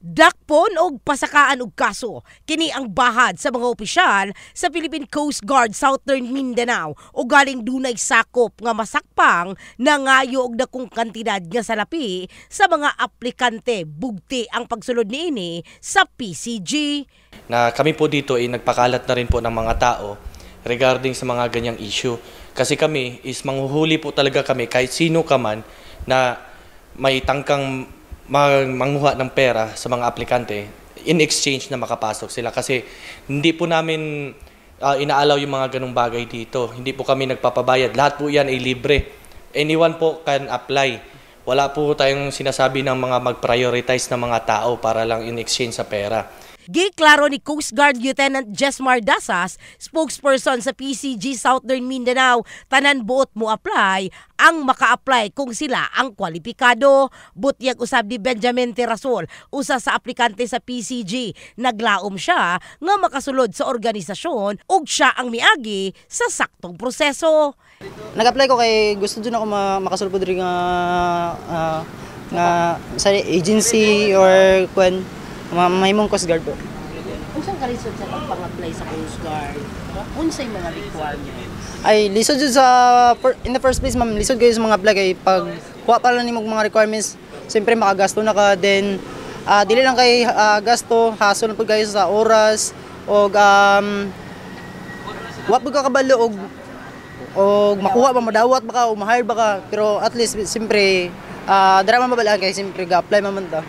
Dakpon og pasakaan og kaso kini ang bahad sa mga opisyal sa Philippine Coast Guard Southern Mindanao o galing dunay sakop nga masakpang nangayo og dakong kantidad nga salapi sa mga aplikante bugti ang pagsulod niini sa PCG. Na kami po dito ay nagpakalat na rin po ng mga tao regarding sa mga ganyang issue. Kasi kami is manghuhuli po talaga kami kahit sino ka man na may tangkang manguha ng pera sa mga aplikante in exchange na makapasok sila. Kasi hindi po namin inaalaw yung mga ganung bagay dito. Hindi po kami nagpapabayad. Lahat po yan ay libre. Anyone po can apply. Wala po tayong sinasabi ng mga mag-prioritize ng mga tao para lang in exchange sa pera. Giklaro ni Coast Guard Lieutenant Jesmar Dasas, spokesperson sa PCG Southern Mindanao, tanan buot mo apply ang maka-apply kung sila ang kwalipikado. Butyag usab ni Benjamin Terasol, usa sa aplikante sa PCG, naglaom siya nga makasulod sa organisasyon ug siya ang miagi sa saktong proseso. Nag-apply ko kay gusto dun ako makasulod diri nga sa agency or kung mahimong Coast Guard po. Unsang ka-lisod sa pag-apply sa Coast Guard? Unsay mga requirements? Ay, lisod dun sa, in the first place ma'am, lisod kayo sa mga apply kay pag kuha pa lang nimong mga requirements, siyempre makagasto na ka, then dili lang kay gasto, hassle na po kayo sa oras, o wa po ka kabalo, o makuha ba, madawat ba ka, o ma-hire ba ka, pero at least, siyempre, drama mabalaan kayo, siyempre, ga-apply mamanta.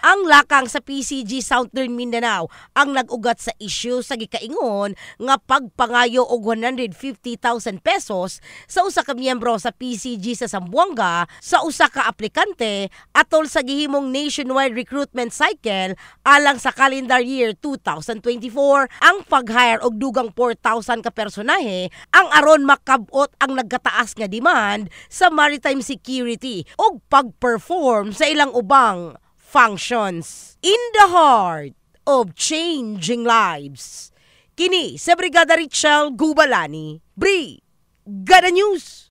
Ang lakang sa PCG Southern Mindanao ang nag-ugat sa issue sa gikaingon nga pagpangayo og 150,000 pesos sa usa ka miyembro sa PCG sa Zamboanga sa usa ka aplikante atol sa gihimong nationwide recruitment cycle alang sa calendar year 2024. Ang pag-hire og dugang 4,000 ka personahe ang aron makabot ang nagkataas nga demand sa maritime security ug pag-perform sa ilang ubang functions in the heart of changing lives. Kini sa Brigada Richelle Gubalani, Brigada News.